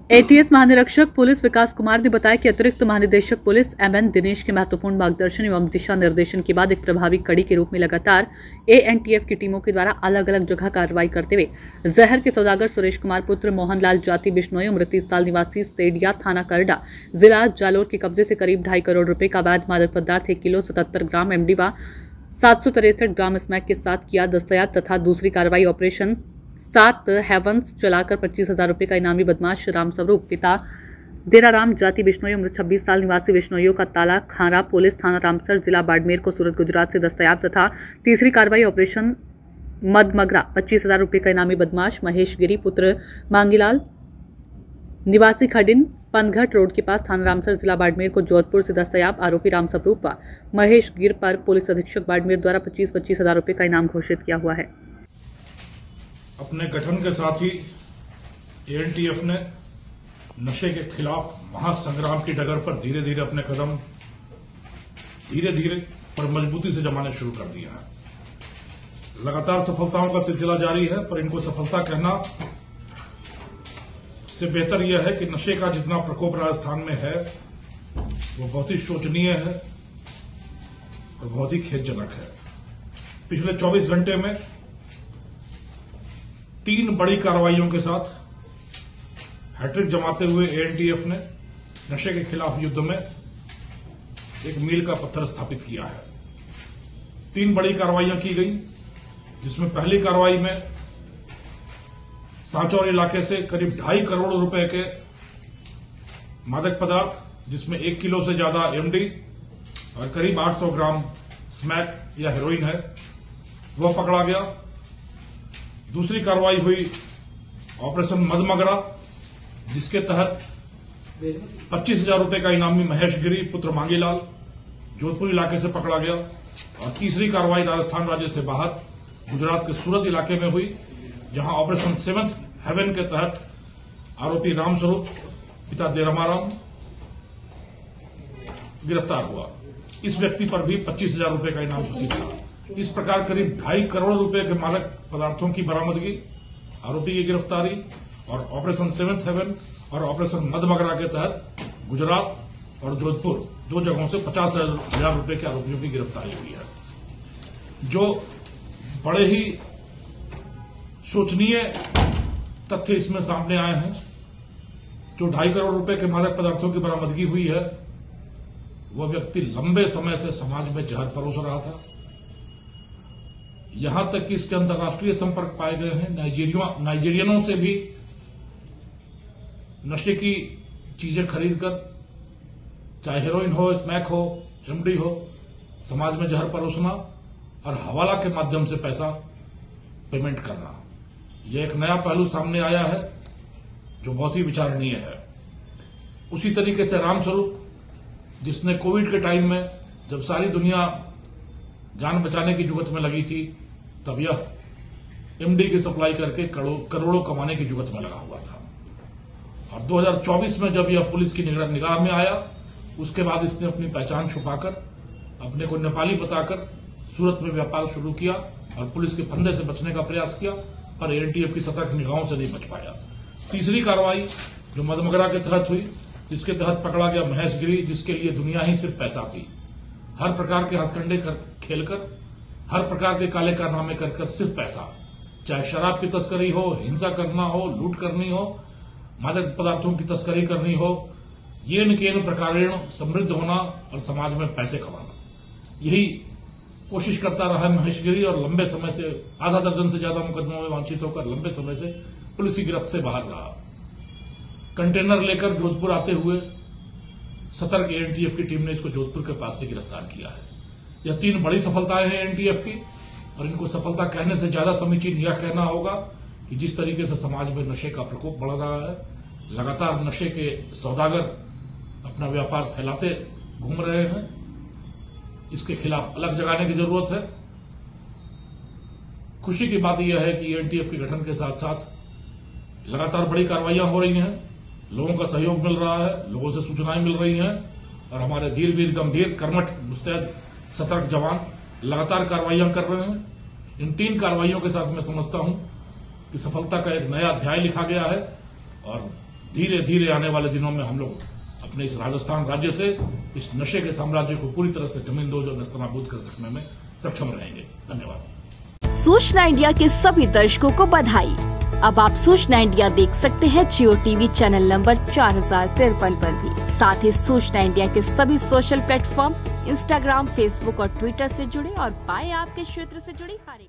ATS महानिरीक्षक police विकास कुमार ने बताया कि अतिरिक्त महानिदेशक पुलिस एमएन दिनेश के महत्वपूर्ण मार्गदर्शन एवं दिशा निर्देशन के बाद एक प्रभावी कड़ी के रूप में लगातार एएनटीएफ की टीमों के द्वारा अलग अलग जगह कार्रवाई करते हुए जहर के सौदागर सुरेश कुमार पुत्र मोहनलाल जाति बिश्नोई उम्र 30 साल निवासी सेडिया थाना करडा जिला जालोर के कब्जे से करीब 2.5 करोड़ रुपए का अवैध मादक पदार्थ 1 किलो 77 ग्राम एमडी व 763 ग्राम स्मैक के साथ किया दस्तयाब तथा दूसरी कार्रवाई ऑपरेशन 7 हेवंस चलाकर 25,000 रुपए का इनामी बदमाश रामस्वरूप पिता देराराम जाति बिश्नोई उम्र 26 साल निवासी बिश्नोइयों का ताला खारा पुलिस थाना रामसर जिला बाड़मेर को सूरत गुजरात से दस्तयाब तथा तीसरी कार्रवाई ऑपरेशन मदमगरा 25,000 रुपए का इनामी बदमाश महेश गिरी पुत्र मांगीलाल निवासी खडिन पनघट रोड के पास थाना रामसर जिला बाड़मेर को जोधपुर से दस्तयाब आरोपी रामस्वरूप व महेश गिर पर पुलिस अधीक्षक बाड़मेर द्वारा 25,000 रुपए का इनाम घोषित किया हुआ है। अपने गठन के साथ ही एएनटीएफ ने नशे के खिलाफ महासंग्राम की डगर पर धीरे धीरे अपने कदम पर मजबूती से जमाने शुरू कर दिए हैं। लगातार सफलताओं का सिलसिला जारी है, पर इनको सफलता कहना से बेहतर यह है कि नशे का जितना प्रकोप राजस्थान में है वो बहुत ही शोचनीय है और बहुत ही खेदजनक है। पिछले 24 घंटे में 3 बड़ी कार्रवाइयों के साथ हैट्रिक जमाते हुए एएनटीएफ ने नशे के खिलाफ युद्ध में एक मील का पत्थर स्थापित किया है। 3 बड़ी कार्रवाइयां की गई, जिसमें पहली कार्रवाई में सांचौर इलाके से करीब 2.5 करोड़ रुपए के मादक पदार्थ, जिसमें 1 किलो से ज्यादा एमडी और करीब 800 ग्राम स्मैक या हेरोइन है, वह पकड़ा गया। दूसरी कार्रवाई हुई ऑपरेशन मदमगरा, जिसके तहत 25,000 रुपए का इनामी महेश गिरी पुत्र मांगीलाल जोधपुर इलाके से पकड़ा गया। और तीसरी कार्रवाई राजस्थान राज्य से बाहर गुजरात के सूरत इलाके में हुई, जहां ऑपरेशन 7th हेवन के तहत आरोपी रामस्वरूप पिता देराराम गिरफ्तार हुआ। इस व्यक्ति पर भी 25,000 रुपए का इनाम घोषित था। इस प्रकार करीब 2.5 करोड़ रुपए के मादक पदार्थों की बरामदगी, आरोपी की गिरफ्तारी और ऑपरेशन 7th हेवन और ऑपरेशन मदमगरा के तहत गुजरात और जोधपुर 2 जगहों से 50,000 रुपए के आरोपियों की गिरफ्तारी हुई है। जो बड़े ही शोचनीय तथ्य इसमें सामने आए हैं। जो 2.5 करोड़ रुपए के मादक पदार्थों की बरामदगी हुई है, वह व्यक्ति लंबे समय से समाज में जहर परोस रहा था। यहां तक कि इसके अंतर्राष्ट्रीय संपर्क पाए गए हैं। नाइजीरियनों से भी नशे की चीजें खरीदकर, चाहे हेरोइन हो, स्मैक हो, एमडी हो, समाज में जहर परोसना और हवाला के माध्यम से पैसा पेमेंट करना, यह एक नया पहलू सामने आया है जो बहुत ही विचारणीय है। उसी तरीके से रामस्वरूप, जिसने कोविड के टाइम में जब सारी दुनिया जान बचाने की जुगत में लगी थी, तब यह एमडी की सप्लाई करके करोड़ों कमाने की जुगत में लगा हुआ था। और 2024 में जब यह पुलिस की निगाह में आया, उसके बाद इसने अपनी पहचान छुपाकर, अपने को नेपाली बताकर सूरत में व्यापार शुरू किया और पुलिस के फंदे से बचने का प्रयास किया, पर एएनटीएफ की सतर्क निगाहों से नहीं बच पाया। तीसरी कार्रवाई जो मदमगरा के तहत हुई, जिसके तहत पकड़ा गया महेश गिरी, जिसके लिए दुनिया ही सिर्फ पैसा थी। हर प्रकार के हथकंडे खेलकर, हर प्रकार के काले कारनामे कर सिर्फ पैसा, चाहे शराब की तस्करी हो, हिंसा करना हो, लूट करनी हो, मादक पदार्थों की तस्करी करनी हो, येन केन प्रकारेण समृद्ध होना और समाज में पैसे कमाना, यही कोशिश करता रहा है महेश गिरी। और लंबे समय से, आधा दर्जन से ज्यादा मुकदमों में वांछित होकर लंबे समय से पुलिस की गिरफ्त से बाहर रहा। कंटेनर लेकर जोधपुर आते हुए सतर्क एएनटीएफ की टीम ने इसको जोधपुर के पास से गिरफ्तार किया है। यह 3 बड़ी सफलताएं हैं एएनटीएफ की, और इनको सफलता कहने से ज्यादा समीचीन यह कहना होगा कि जिस तरीके से समाज में नशे का प्रकोप बढ़ रहा है, लगातार नशे के सौदागर अपना व्यापार फैलाते घूम रहे हैं, इसके खिलाफ अलग जगाने की जरूरत है। खुशी की बात यह है कि एएनटीएफ के गठन के साथ साथ लगातार बड़ी कार्रवाइयां हो रही हैं, लोगों का सहयोग मिल रहा है, लोगों से सूचनाएं मिल रही हैं, और हमारे धीर वीर गंभीर कर्मठ मुस्तैद सतर्क जवान लगातार कार्रवाइयां कर रहे हैं। इन 3 कार्रवाइयों के साथ मैं समझता हूं कि सफलता का एक नया अध्याय लिखा गया है और धीरे धीरे आने वाले दिनों में हम लोग अपने इस राजस्थान राज्य से इस नशे के साम्राज्य को पूरी तरह से जमीन दो जो नस्तनाबूद कर सकने में सक्षम रहेंगे। धन्यवाद। सूचना इंडिया के सभी दर्शकों को बधाई। अब आप सूचना इंडिया देख सकते हैं जियो टीवी चैनल नंबर 4053 पर भी। साथ ही सूचना इंडिया के सभी सोशल प्लेटफॉर्म इंस्टाग्राम, फेसबुक और ट्विटर से जुड़े और पाएं आपके क्षेत्र से जुड़ी हर एक